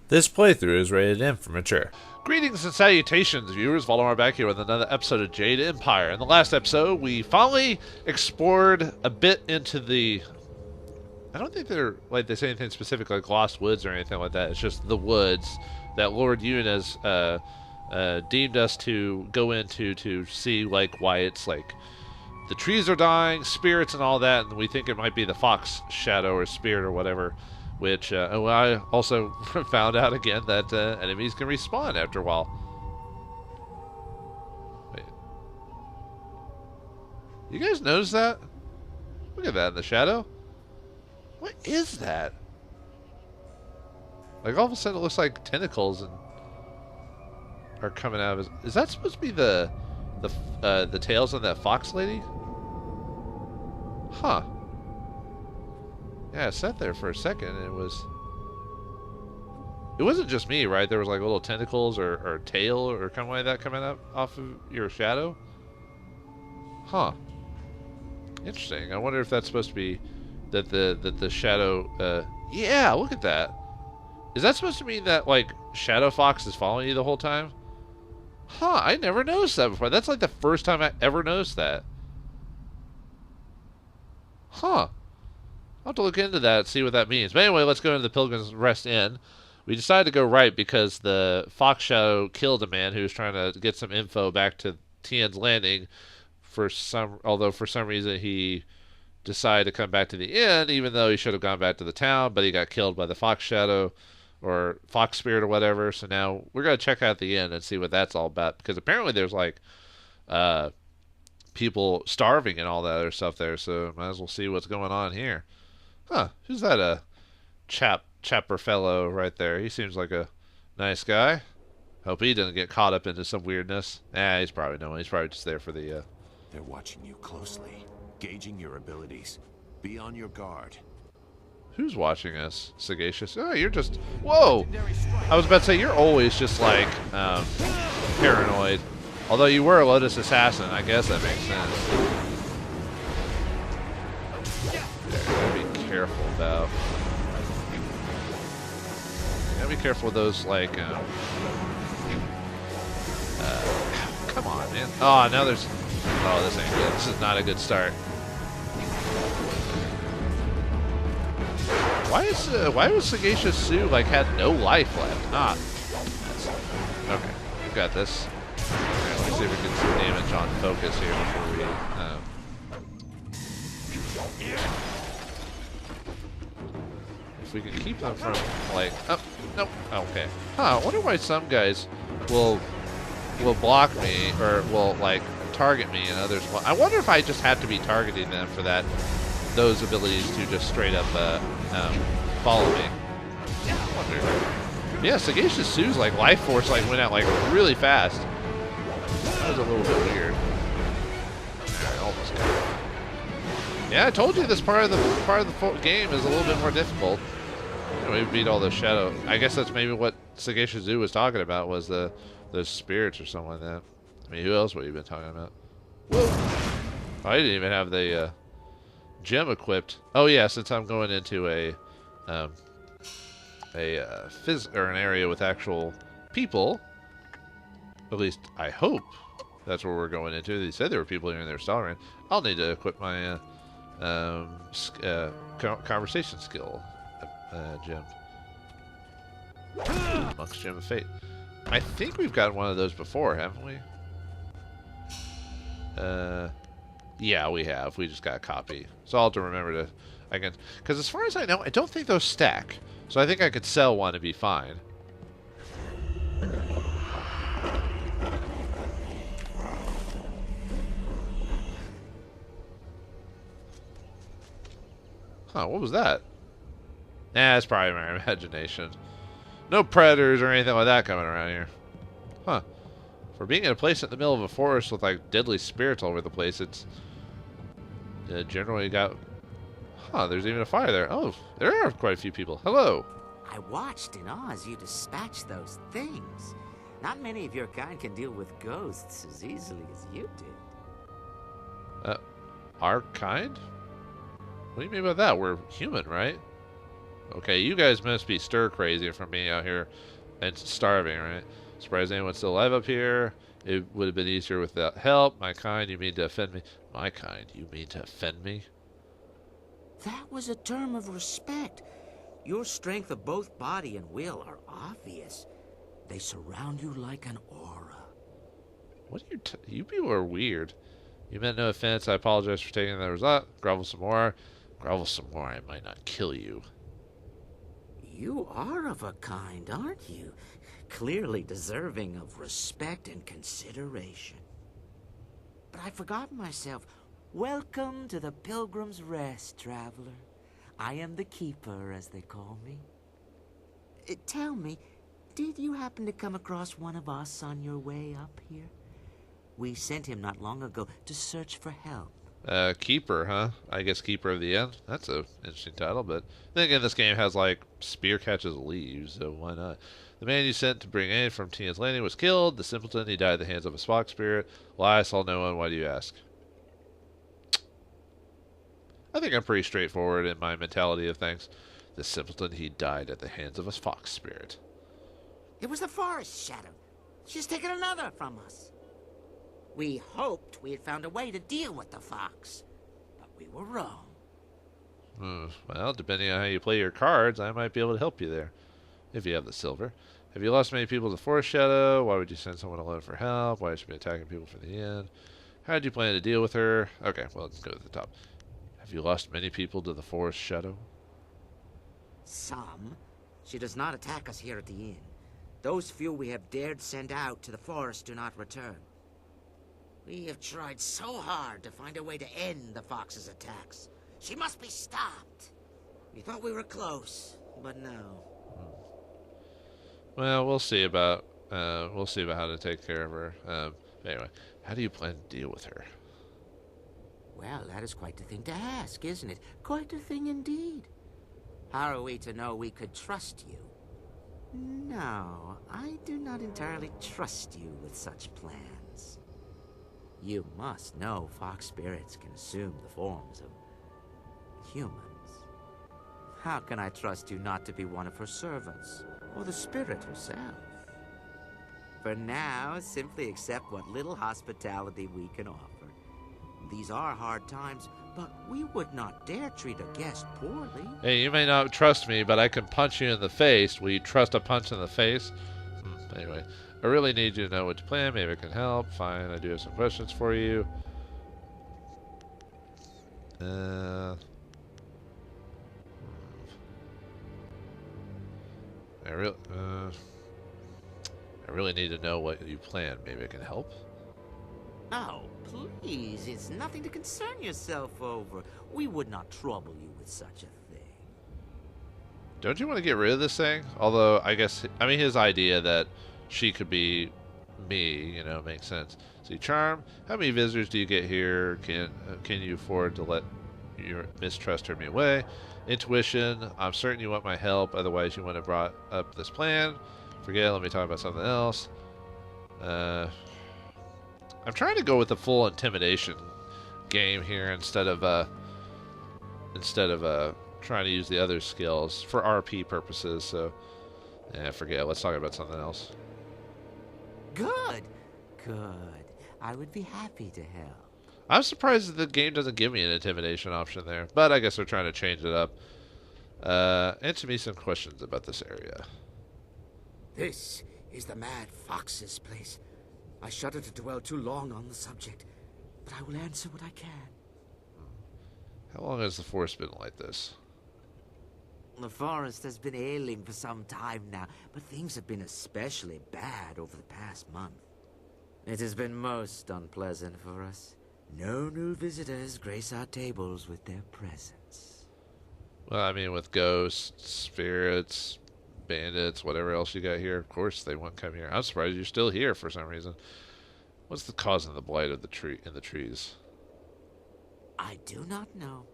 This playthrough is rated M for mature. Greetings and salutations, viewers. Vauldemare back here with another episode of Jade Empire. In the last episode, we finally explored a bit into the... I don't think they're like they say anything specific like Lost Woods or anything like that. It's just the woods that Lord Yunus deemed us to go into to see like why it's like the trees are dying, spirits and all that, and we think it might be the fox shadow or spirit or whatever. Which I also found out again that enemies can respawn after a while. Wait. You guys notice that? Look at that in the shadow. What is that? Like all of a sudden it looks like tentacles and are coming out of his... Is that supposed to be the tails of that fox lady? Huh. Yeah, I sat there for a second and it wasn't just me, right? There was like little tentacles or tail or kind of like that coming up off of your shadow. Huh. Interesting. I wonder if that's supposed to be that the shadow yeah, look at that. Is that supposed to mean that like Shadow Fox is following you the whole time? Huh, I never noticed that before. That's like the first time I ever noticed that. Huh. I'll have to look into that and see what that means. But anyway, let's go into the Pilgrim's Rest Inn. We decided to go right because the Fox Shadow killed a man who was trying to get some info back to Tien's Landing. Although for some reason he decided to come back to the inn, even though he should have gone back to the town, but he got killed by the Fox Shadow or Fox Spirit or whatever. So now we're going to check out the inn and see what that's all about, because apparently there's like people starving and all that other stuff there, so might as well see what's going on here. Huh, who's that chapper fellow right there? He seems like a nice guy. Hope he doesn't get caught up into some weirdness. He's probably no one. He's probably just there for the... They're watching you closely, gauging your abilities. Be on your guard. Who's watching us? Sagacious? Oh, you're just... Whoa! I was about to say, you're always just, like, paranoid. Although you were a Lotus Assassin. I guess that makes sense. Careful about. You gotta be careful with those, like, come on, man. Oh, now there's... Oh, this ain't good. This is not a good start. Why was Sagacious Sue, like, had no life left? Ah. Okay, we've got this. Okay, let me see if we can get some damage on focus here before we, if we can keep them from, like... Oh, nope. Okay. Huh, I wonder why some guys will block me, or will, like, target me, and others won't. I wonder if I just have to be targeting them for those abilities to just straight up follow me. I wonder. Yeah, Sagacious Sue's, like, life force, like, went out, like, really fast. That was a little bit weird. I almost got it. Yeah, I told you this part of the game is a little bit more difficult. We beat all the shadow. I guess that's maybe what Sagacious Zoo was talking about, was those spirits or something like that. I mean, who else would you been talking about? Whoa! Oh, I didn't even have the gem equipped. Oh yeah, since I'm going into an area with actual people. At least I hope that's where we're going into. They said there were people here in their Stalran. I'll need to equip my conversation skill gem. Monk's Gem of Fate. I think we've got one of those before, haven't we? Yeah, we have. We just got a copy. So I'll have to remember to... Because as far as I know, I don't think those stack. So I think I could sell one and be fine. Huh, what was that? Nah, it's probably my imagination. No predators or anything like that coming around here. Huh. For being in a place in the middle of a forest with, like, deadly spirits all over the place, it's generally got... Huh, there's even a fire there. Oh, there are quite a few people. Hello. I watched in awe as you dispatched those things. Not many of your kind can deal with ghosts as easily as you did. Our kind? What do you mean by that? We're human, right? Okay, you guys must be stir crazy from being out here and starving, right? Surprised anyone's still alive up here. It would have been easier without help. My kind, you mean to offend me? My kind, you mean to offend me? That was a term of respect. Your strength of both body and will are obvious. They surround you like an aura. What are you people are weird. You meant no offense. I apologize for taking that result. Grovel some more. Grovel some more. I might not kill you. You are of a kind, aren't you? Clearly deserving of respect and consideration. But I forgot myself. Welcome to the Pilgrim's Rest, traveler. I am the Keeper, as they call me. Tell me, did you happen to come across one of us on your way up here? We sent him not long ago to search for help. Keeper, huh? I guess Keeper of the End. That's a interesting title, but then again, this game has, like, spear catches leaves, so why not? The man you sent to bring aid from Tia's Landing was killed. The simpleton, he died at the hands of a spock spirit. Why? I saw no one. Why do you ask? I think I'm pretty straightforward in my mentality of things. The simpleton, he died at the hands of a fox spirit. It was the forest shadow. She's taken another from us. We hoped we had found a way to deal with the fox, but we were wrong. Well, depending on how you play your cards, I might be able to help you there. If you have the silver. Have you lost many people to the forest shadow? Why would you send someone alone for help? Why has she been attacking people from the end? How did you plan to deal with her? Okay, well, let's go to the top. Have you lost many people to the forest shadow? Some. She does not attack us here at the inn. Those few we have dared send out to the forest do not return. We have tried so hard to find a way to end the fox's attacks. She must be stopped. We thought we were close, but no. Well, we'll see about how to take care of her. Anyway, how do you plan to deal with her? Well, that is quite a thing to ask, isn't it? Quite a thing indeed. How are we to know we could trust you? No, I do not entirely trust you with such plans. You must know fox spirits can assume the forms of humans. How can I trust you not to be one of her servants, or the spirit herself? For now, simply accept what little hospitality we can offer. These are hard times, but we would not dare treat a guest poorly. Hey, you may not trust me, but I can punch you in the face. Will you trust a punch in the face? Anyway, I really need you to know what you plan. Maybe I can help. Fine, I do have some questions for you. I really need to know what you plan. Maybe I can help. Oh, please, it's nothing to concern yourself over. We would not trouble you with such a thing. Don't you want to get rid of this thing? Although, I mean, his idea that she could be me, makes sense. See, charm. How many visitors do you get here? Can you afford to let your mistrust turn me away? Intuition. I'm certain you want my help. Otherwise, you wouldn't have brought up this plan. Forget it. Let me talk about something else. I'm trying to go with the full intimidation game here instead of trying to use the other skills for RP purposes. So, yeah, forget it. Let's talk about something else. Good. I would be happy to help. I'm surprised that the game doesn't give me an intimidation option there, but I guess they're trying to change it up. Answer me some questions about this area. This is the Mad Fox's place. I shudder to dwell too long on the subject, but I will answer what I can. How long has the forest been like this? The forest has been ailing for some time now, but things have been especially bad over the past month. It has been most unpleasant for us. No new visitors grace our tables with their presence. Well, I mean, with ghosts, spirits, bandits, whatever else you got here, of course they won't come here. I'm surprised you're still here for some reason. What's the cause of the blight of the trees? I do not know.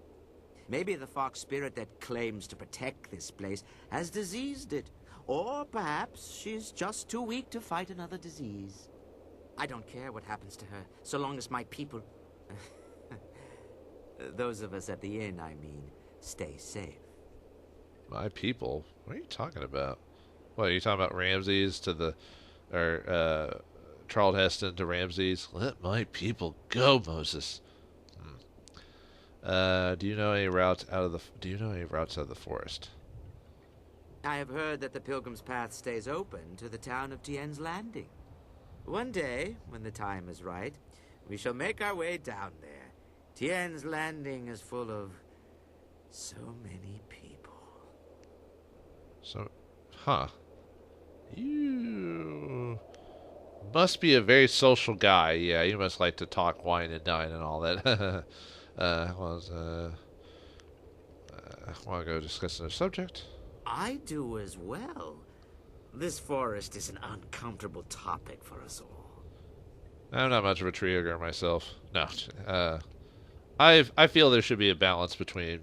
Maybe the fox spirit that claims to protect this place has diseased it. Or perhaps she's just too weak to fight another disease. I don't care what happens to her, so long as my people... Those of us at the inn, I mean, stay safe. My people? What are you talking about? What, are you talking about Ramses to the... Or, Charlton Heston to Ramses? Let my people go, Moses. Do you know any routes out of the forest? I have heard that the Pilgrim's Path stays open to the town of Tien's Landing. One day, when the time is right, we shall make our way down there. Tien's Landing is full of so many people. So, huh. You must be a very social guy. Yeah, you must like to talk, wine, and dine and all that. Want to go discuss another subject? I do as well. This forest is an uncomfortable topic for us all. I'm not much of a tree hugger myself. No. I feel there should be a balance between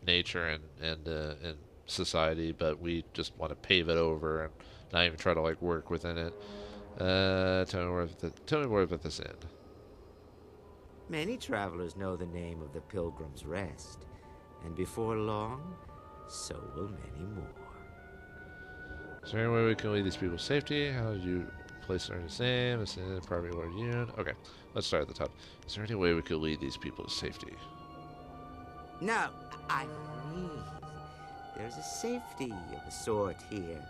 nature and society, but we just want to pave it over and not even try to like work within it. Tell me more about this inn. Many travelers know the name of the Pilgrim's Rest, and before long, so will many more. Is there any way we can lead these people to safety? How did you place their name? It's in probably Lord Yun. Okay, let's start at the top. Is there any way we could lead these people to safety? No, I mean, there's a safety of a sort here.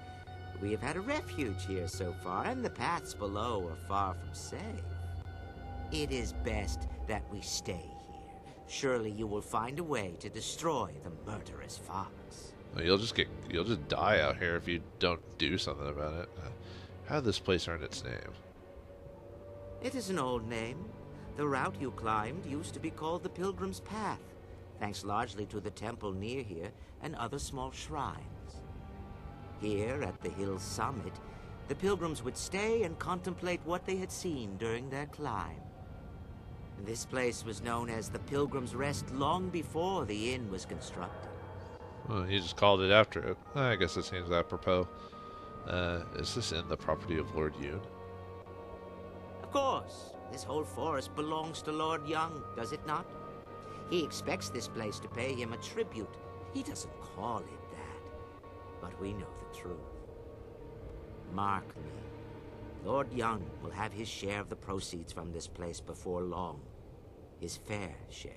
We have had a refuge here so far, and the paths below are far from safe. It is best that we stay here. Surely you will find a way to destroy the murderous fox. Well, you'll just die out here if you don't do something about it. How did this place earn its name? It is an old name. The route you climbed used to be called the Pilgrim's Path, thanks largely to the temple near here and other small shrines. Here at the hill's summit, the pilgrims would stay and contemplate what they had seen during their climb. This place was known as the Pilgrim's Rest long before the inn was constructed. Well, you just called it after it. I guess it seems apropos. Is this inn the property of Lord Yun? Of course, this whole forest belongs to Lord Young, does it not? He expects this place to pay him a tribute. He doesn't call it that, but we know the truth. Mark me. Lord Young will have his share of the proceeds from this place before long. His fair share.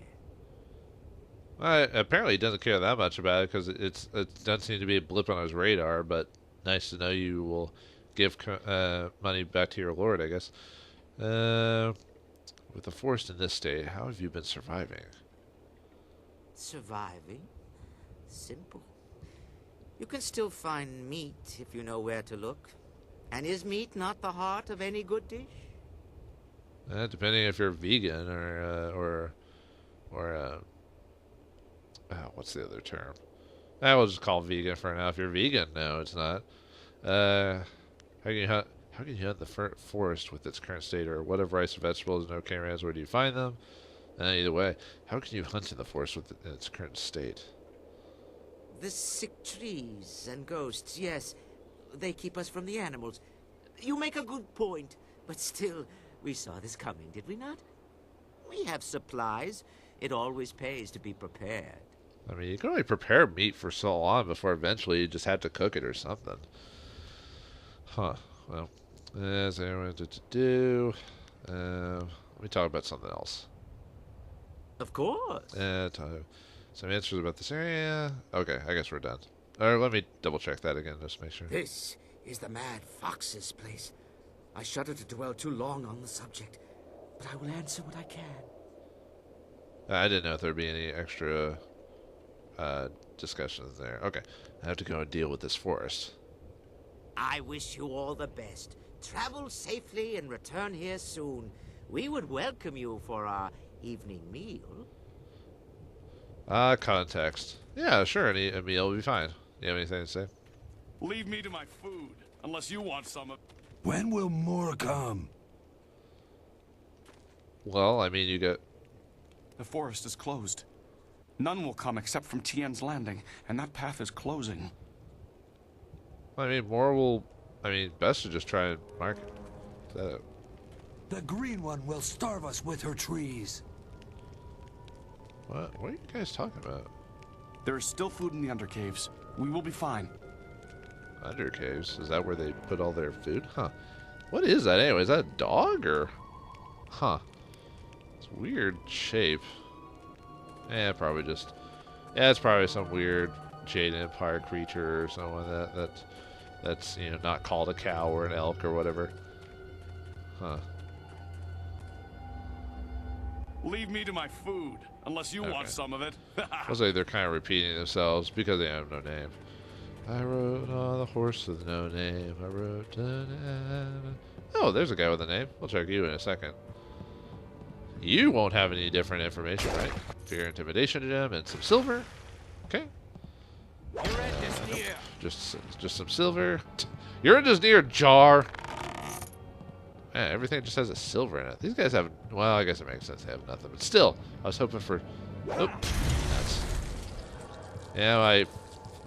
Apparently he doesn't care that much about it because it doesn't seem to be a blip on his radar, but nice to know you will give money back to your lord, I guess. With the forest in this state, how have you been surviving? Surviving? Simple. You can still find meat if you know where to look. And is meat not the heart of any good dish? Depending if you're vegan or what's the other term? I will just call it vegan for now. If you're vegan, no, it's not. How can you hunt the forest with its current state, or what of rice, vegetables, no cameras? Where do you find them? Either way, how can you hunt in the forest with its current state? The sick trees and ghosts, yes. They keep us from the animals. You make a good point, but still, we saw this coming, did we not? We have supplies. It always pays to be prepared. I mean, you can only prepare meat for so long before eventually you just have to cook it or something. Huh. Well, as I wanted to do, let me talk about something else. Of course. Some answers about this area. Okay, I guess we're done. Or let me double check that again, just to make sure. This is the Mad Fox's place. I shudder to dwell too long on the subject, but I will answer what I can. I didn't know if there'd be any extra discussions there. Okay, I have to go and deal with this forest. I wish you all the best. Travel safely and return here soon. We would welcome you for our evening meal. Context. Yeah, sure, a meal will be fine. You have anything to say? Leave me to my food, unless you want some of... When will more come? Well, I mean, you get... The forest is closed. None will come except from Tien's Landing, and that path is closing. I mean, more will... I mean, best to just try and mark that out. The green one will starve us with her trees. What are you guys talking about? There is still food in the undercaves. We will be fine. Under caves? Is that where they put all their food? Huh. What is that anyway? Is that a dog or? Huh. It's a weird shape. Probably just. Yeah, it's probably some weird Jade Empire creature or someone that's you know, not called a cow or an elk or whatever. Huh. Leave me to my food, unless you want some of it. Looks like they're kind of repeating themselves because they have no name. I rode on the horse with no name. I rode. Oh, there's a guy with a name. We'll check you in a second. You won't have any different information, right? Fear, intimidation gem, and some silver. Okay. Just some silver. You're in this near jar. Man, everything just has a silver in it. These guys have. Well, I guess it makes sense they have nothing, but still, I was hoping for. Oh, that's. Yeah,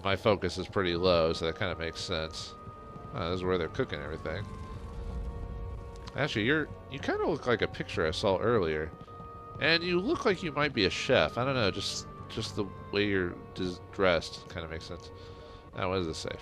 my focus is pretty low, so that kind of makes sense. Oh, this is where they're cooking everything. Actually, you kind of look like a picture I saw earlier, and you look like you might be a chef. I don't know, just the way you're dressed kind of makes sense. Now, what does this say?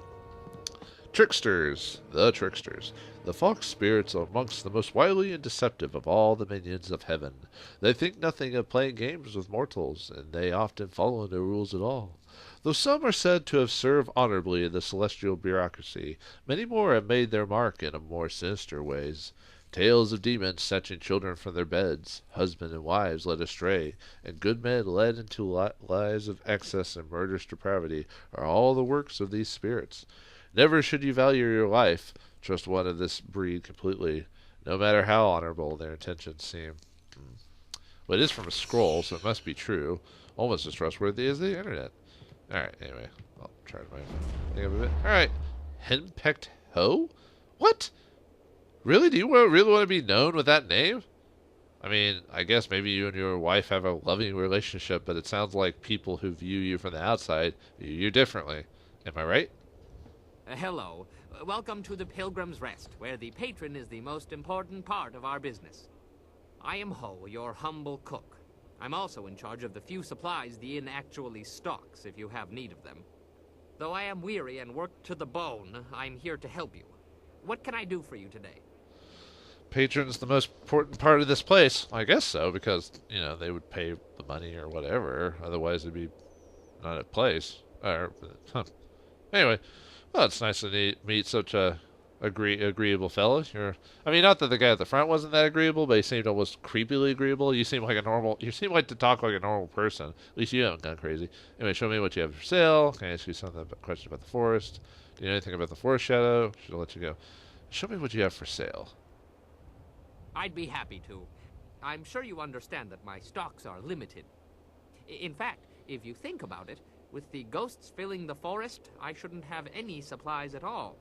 Tricksters, the tricksters. The fox spirits are amongst the most wily and deceptive of all the minions of heaven. They think nothing of playing games with mortals, and they often follow no rules at all. Though some are said to have served honorably in the celestial bureaucracy, many more have made their mark in more sinister ways. Tales of demons snatching children from their beds, husbands and wives led astray, and good men led into lives of excess and murderous depravity are all the works of these spirits. Never should you value your life, trust one of this breed completely, no matter how honorable their intentions seem. Well, it is from a scroll, so it must be true. Almost as trustworthy as the internet. Alright, anyway. I'll try to think of a bit. Alright. Henpecked Ho? What? Really? Do you really want to be known with that name? I mean, I guess maybe you and your wife have a loving relationship, but it sounds like people who view you from the outside view you differently. Am I right? Hello. Welcome to the Pilgrim's Rest, where the patron is the most important part of our business. I am Ho, your humble cook. I'm also in charge of the few supplies the inn actually stocks, if you have need of them. Though I am weary and worked to the bone, I'm here to help you. What can I do for you today? Patron's the most important part of this place. I guess so, because, you know, they would pay the money or whatever. Otherwise, it'd be not a place. Anyway, well, it's nice to meet such a agreeable fellow. I mean, not that the guy at the front wasn't that agreeable, but he seemed almost creepily agreeable. You seem like to talk like a normal person. At least you haven't gone crazy. Anyway, show me what you have for sale. Can I ask you questions about the forest? Do you know anything about the forest shadow? Should I let you go? Show me what you have for sale. I'd be happy to. I'm sure you understand that my stocks are limited. In fact, if you think about it, with the ghosts filling the forest, I shouldn't have any supplies at all.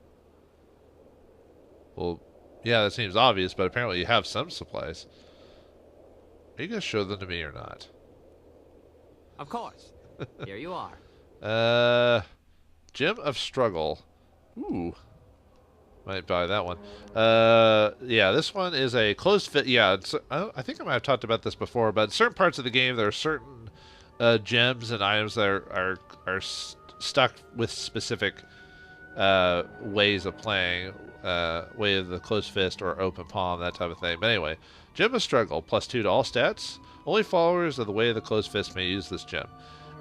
Well, yeah, that seems obvious, but apparently you have some supplies. Are you going to show them to me or not? Of course. Here you are. Gem of Struggle. Ooh. Might buy that one. Yeah, this one is a closed fit. Yeah, I think I might have talked about this before, but in certain parts of the game, there are certain gems and items that are stuck with specific ways of playing. Way of the closed fist or open palm, that type of thing. But anyway, Gem of Struggle, +2 to all stats. Only followers of the way of the closed fist may use this gem.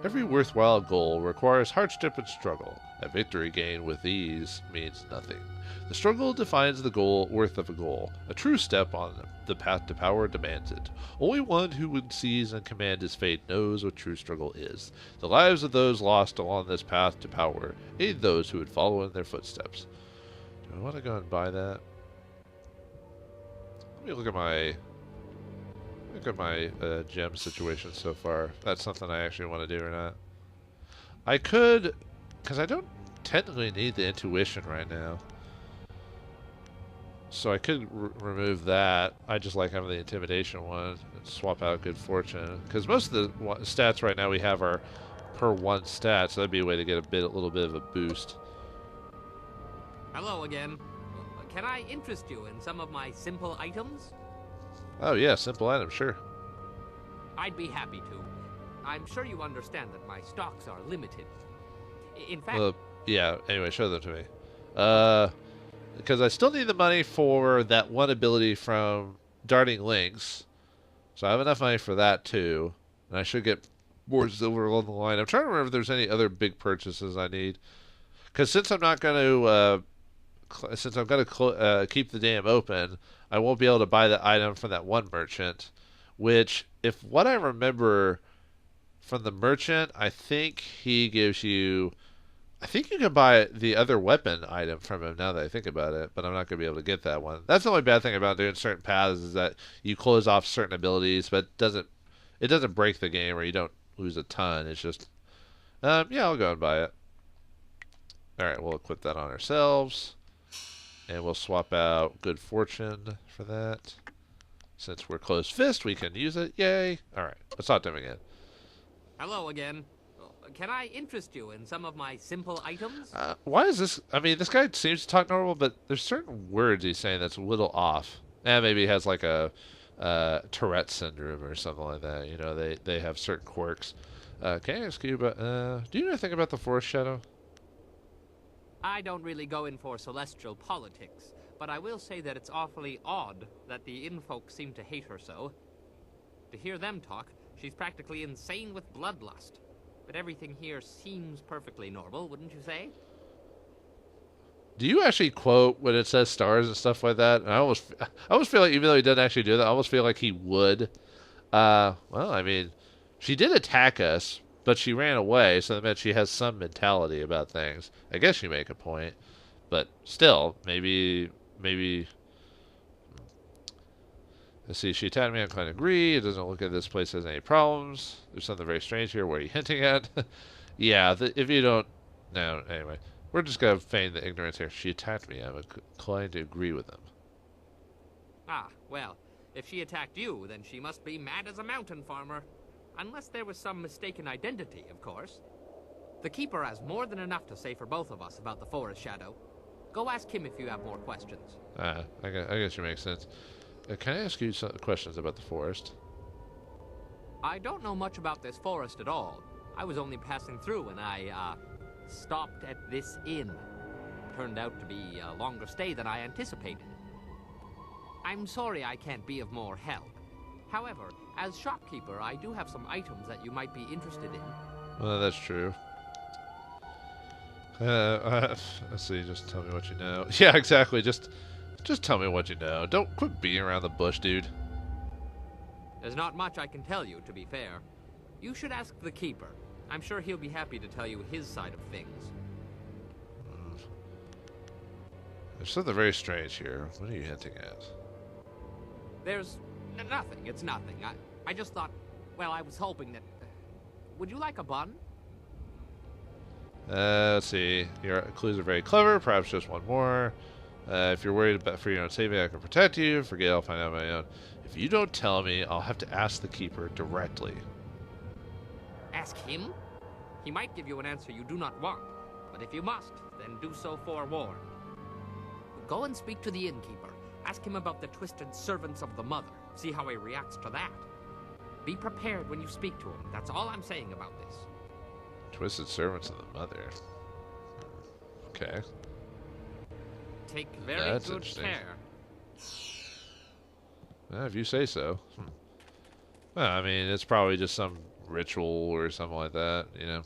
Every worthwhile goal requires hardship and struggle. A victory gained with ease means nothing. The struggle defines the worth of a goal. A true step on the path to power demands it. Only one who would seize and command his fate knows what true struggle is. The lives of those lost along this path to power aid those who would follow in their footsteps. Do I want to go and buy that? Let me look at my gem situation so far. If that's something I actually want to do or not. I could, because I don't technically need the intuition right now. So I could remove that. I just like having the intimidation one and swap out good fortune. Because most of the stats right now we have are per one stat, so that'd be a way to get a little bit of a boost. Hello again. Can I interest you in some of my simple items? Oh yeah, simple item, sure. I'd be happy to. I'm sure you understand that my stocks are limited. In fact, Yeah, anyway, show them to me. Because I still need the money for that one ability from Darting Lynx. So I have enough money for that too. And I should get more silver along the line. I'm trying to remember if there's any other big purchases I need. Because since I'm not going to... since I'm going to keep the dam open, I won't be able to buy the item from that one merchant. Which, if what I remember from the merchant, I think he gives you... I think you can buy the other weapon item from him now that I think about it, but I'm not going to be able to get that one. That's the only bad thing about doing certain paths is that you close off certain abilities, but it doesn't break the game or you don't lose a ton. It's just, yeah, I'll go and buy it. All right, we'll equip that on ourselves, and we'll swap out Good Fortune for that. Since we're closed fist, we can use it. Yay! All right, let's talk to him again. hello again. Can I interest you in some of my simple items? Why is this? I mean, this guy seems to talk normal, but there's certain words he's saying that's a little off. And maybe he has like a Tourette syndrome or something like that. You know, they have certain quirks. Can I ask you about? Do you know anything about the Forest Shadow? I don't really go in for celestial politics, but I will say that it's awfully odd that the inn folk seem to hate her so. To hear them talk, she's practically insane with bloodlust. But everything here seems perfectly normal, wouldn't you say? Do you actually quote when it says stars and stuff like that? And I almost feel like even though he doesn't actually do that, I almost feel like he would. Well, I mean, she did attack us, but she ran away, so that meant she has some mentality about things. I guess you make a point, but still, maybe. Let's see, she attacked me, I can't agree. It doesn't look like this place has any problems. There's something very strange here. What are you hinting at? Yeah, if you don't... No, anyway. We're just going to feign the ignorance here. She attacked me. I'm inclined to agree with them. Ah, well, if she attacked you, then she must be mad as a mountain farmer. Unless there was some mistaken identity, of course. The Keeper has more than enough to say for both of us about the Forest Shadow. Go ask him if you have more questions. I guess you make sense. Can I ask you some questions about the forest? I don't know much about this forest at all. I was only passing through when I, stopped at this inn. Turned out to be a longer stay than I anticipated. I'm sorry I can't be of more help. However, as shopkeeper, I do have some items that you might be interested in. Well, that's true. Let's see, just tell me what you know. Yeah, exactly, just tell me what you know. Don't quit beating around the bush, dude. There's not much I can tell you, to be fair. You should ask the Keeper. I'm sure he'll be happy to tell you his side of things. There's something very strange here. What are you hinting at? There's nothing. It's nothing. I just thought, well, I was hoping that... would you like a bun? Let's see. Your clues are very clever. Perhaps just one more. If you're worried about for your own safety, I can protect you. Forget, I'll find out on my own. If you don't tell me, I'll have to ask the Keeper directly. Ask him? He might give you an answer you do not want. But if you must, then do so forewarned. Go and speak to the innkeeper. Ask him about the twisted servants of the Mother. See how he reacts to that. Be prepared when you speak to him. That's all I'm saying about this. Twisted servants of the Mother. Okay. Take very That's good interesting. care. If you say so. Well, I mean, it's probably just some ritual or something like that, you know.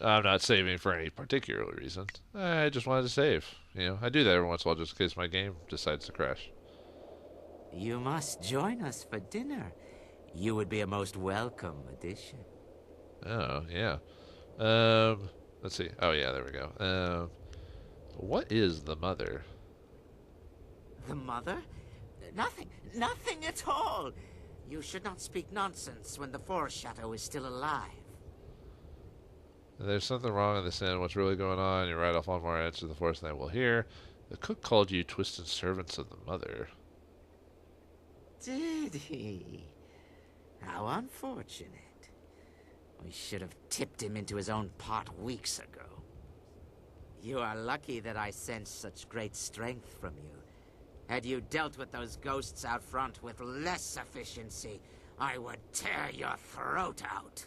I'm not saving for any particular reason. I just wanted to save. You know, I do that every once in a while just in case my game decides to crash. You must join us for dinner. You would be a most welcome addition. Oh, yeah. Let's see. Oh, yeah, there we go. What is the Mother? The Mother? Nothing at all. You should not speak nonsense when the Forest Shadow is still alive. There's something wrong in this inn. What's really going on? You ride off one more edge of the forest than I will hear. The cook called you twisted servants of the Mother. Did he? How unfortunate. We should have tipped him into his own pot weeks ago. You are lucky that I sense such great strength from you. Had you dealt with those ghosts out front with less efficiency, I would tear your throat out.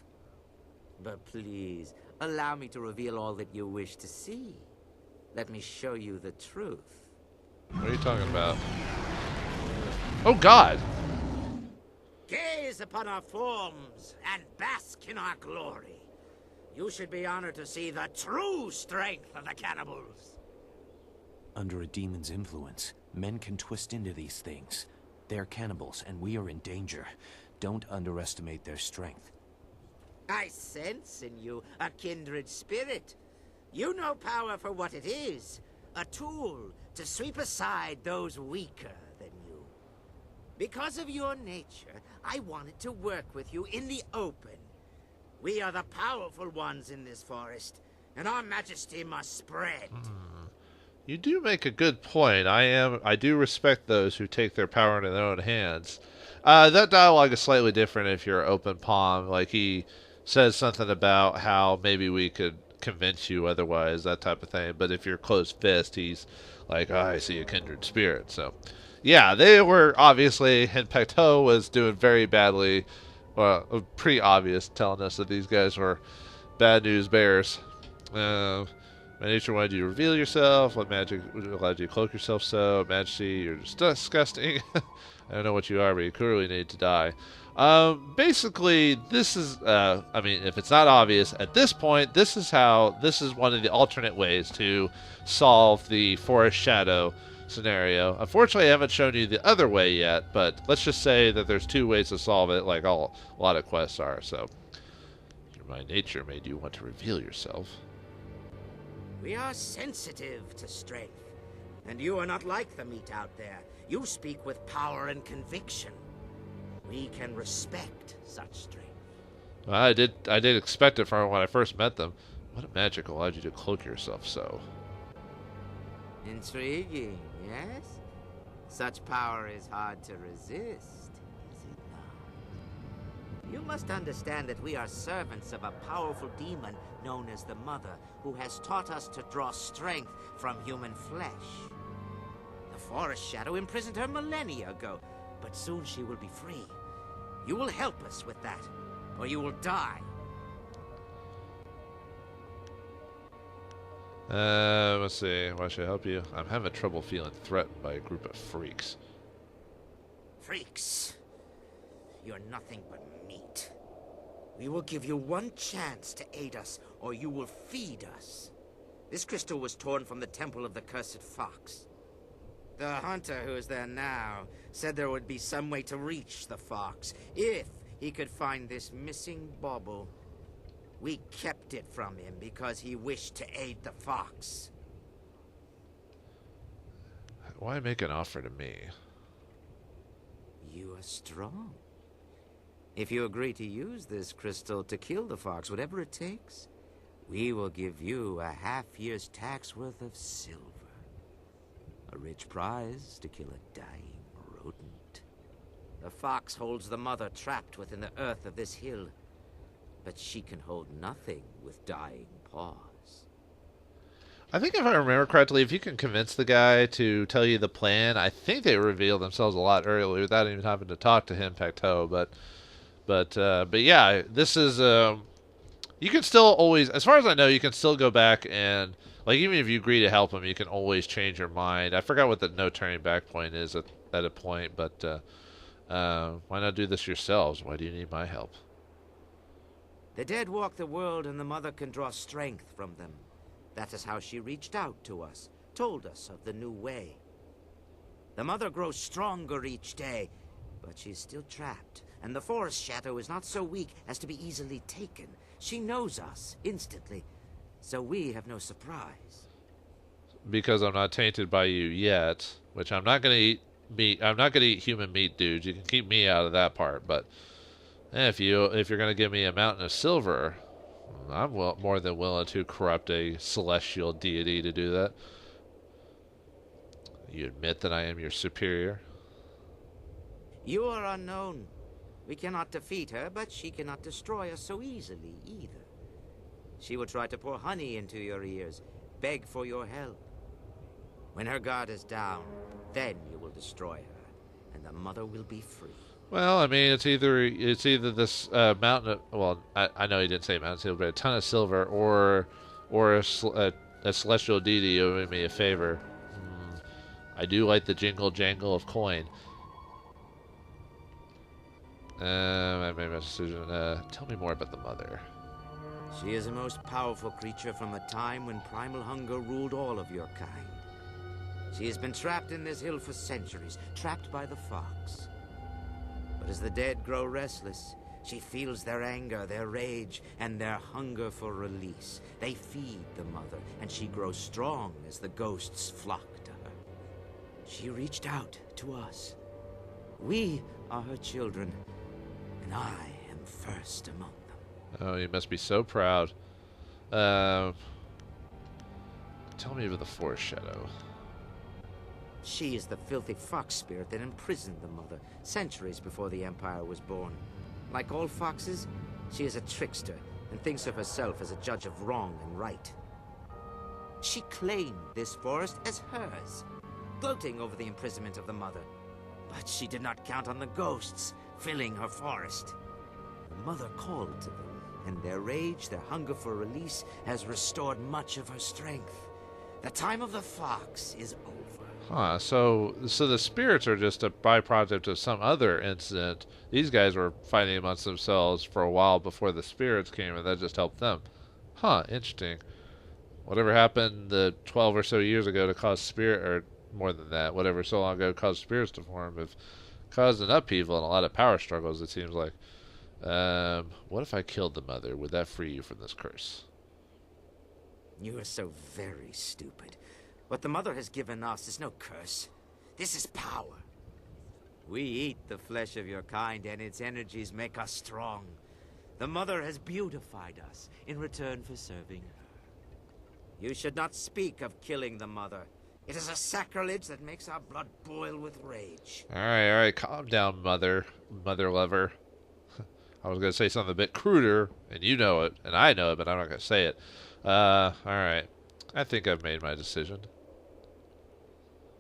But please, Allow me to reveal all that you wish to see. Let me show you the truth. What are you talking about? Oh, God! Gaze upon our forms and bask in our glory. You should be honored to see the true strength of the cannibals. Under a demon's influence, men can twist into these things. They're cannibals, and we are in danger. Don't underestimate their strength. I sense in you a kindred spirit. You know power for what it is. A tool to sweep aside those weaker than you. Because of your nature, I wanted to work with you in the open. We are the powerful ones in this forest, and our majesty must spread. You do make a good point. I do respect those who take their power into their own hands. That dialogue is slightly different if you're open palm. Like, he says something about how maybe we could convince you otherwise, that type of thing. But if you're closed fist, he's like, oh, I see a kindred spirit. So, yeah, they were obviously, and Pecto was doing very badly. Well, pretty obvious, telling us that these guys were bad news bears. My nature wanted you to reveal yourself. What magic allowed you to cloak yourself so? Majesty, you're just disgusting. I don't know what you are, but you clearly need to die. Basically, this is, I mean, if it's not obvious, at this point, this is one of the alternate ways to solve the Forest Shadow scenario. Unfortunately, I haven't shown you the other way yet, but let's just say that there's two ways to solve it, like a lot of quests are, so. My nature made you want to reveal yourself. We are sensitive to strength, and you are not like the meat out there. You speak with power and conviction. We can respect such strength. Well, I did expect it from when I first met them. What magic allowed you to cloak yourself so? Intriguing, yes? Such power is hard to resist, is it not? You must understand that we are servants of a powerful demon known as the Mother, who has taught us to draw strength from human flesh. The Forest Shadow imprisoned her millennia ago, but soon she will be free. You will help us with that, or you will die. Let's see. Why should I help you? I'm having trouble feeling threatened by a group of freaks. Freaks. You're nothing but meat. We will give you one chance to aid us, or you will feed us. This crystal was torn from the temple of the cursed fox. The hunter who is there now said there would be some way to reach the fox, if he could find this missing bauble. We kept it from him because he wished to aid the fox. Why make an offer to me? You are strong. If you agree to use this crystal to kill the fox, whatever it takes, we will give you a half-year's tax worth of silver. A rich prize to kill a dying rodent. The fox holds the mother trapped within the earth of this hill, but she can hold nothing with dying paws. I think if I remember correctly, if you can convince the guy to tell you the plan, I think they reveal themselves a lot earlier without even having to talk to him, Pecto. But yeah, this is you can still always, as far as I know, you can still go back and, like, even if you agree to help him, you can always change your mind. I forgot what the no turning back point is at a point, but why not do this yourselves? Why do you need my help? The dead walk the world, and the mother can draw strength from them. That is how she reached out to us, told us of the new way. The mother grows stronger each day, but she's still trapped, and the Forest Shadow is not so weak as to be easily taken. She knows us instantly, so we have no surprise. Because I'm not tainted by you yet, which I'm not going to eat meat. I'm not going to eat human meat, dudes. You can keep me out of that part, but if you're going to give me a mountain of silver, I'm more than willing to corrupt a celestial deity to do that. You admit that I am your superior? You are unknown. We cannot defeat her, but she cannot destroy us so easily either. She will try to pour honey into your ears, beg for your help. When her guard is down, then you will destroy her, and the mother will be free. Well, I mean, it's either this mountain. Well, I know he didn't say mountain silver, but a ton of silver, or a celestial deity doing me a favor. I do like the jingle jangle of coin. I made my decision. Tell me more about the mother. She is a most powerful creature from a time when primal hunger ruled all of your kind. She has been trapped in this hill for centuries, trapped by the fox. But as the dead grow restless, she feels their anger, their rage, and their hunger for release. They feed the mother, and she grows strong as the ghosts flock to her. She reached out to us. We are her children, and I am first among them. Oh, you must be so proud. Tell me about the Forest Shadow. She is the filthy fox spirit that imprisoned the mother centuries before the Empire was born. Like all foxes, she is a trickster and thinks of herself as a judge of wrong and right. She claimed this forest as hers, gloating over the imprisonment of the mother. But she did not count on the ghosts filling her forest. The mother called to them, and their rage, their hunger for release, has restored much of her strength. The time of the fox is over. Huh, so the spirits are just a byproduct of some other incident. These guys were fighting amongst themselves for a while before the spirits came, and that just helped them. Huh, interesting. Whatever happened the 12 or so years ago to cause spirit, or more than that, whatever so long ago caused spirits to form, have caused an upheaval and a lot of power struggles, it seems like. What if I killed the mother? Would that free you from this curse? You are so very stupid. What the mother has given us is no curse. This is power. We eat the flesh of your kind, and its energies make us strong. The mother has beautified us in return for serving her. You should not speak of killing the mother. It is a sacrilege that makes our blood boil with rage. All right, calm down, mother lover. I was going to say something a bit cruder, and you know it, and I know it, but I'm not going to say it. All right. I think I've made my decision.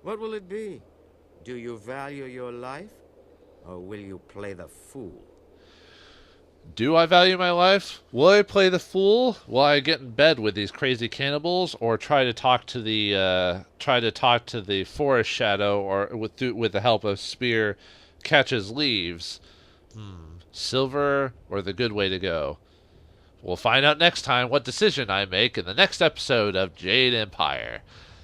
What will it be? Do you value your life, or will you play the fool? Do I value my life? Will I play the fool? Will I get in bed with these crazy cannibals, or try to talk to the forest shadow, or with the help of Spear, catch his leaves? Silver or the good way to go? We'll find out next time what decision I make in the next episode of Jade Empire.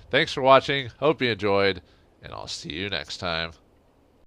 Thanks for watching. Hope you enjoyed, and I'll see you next time.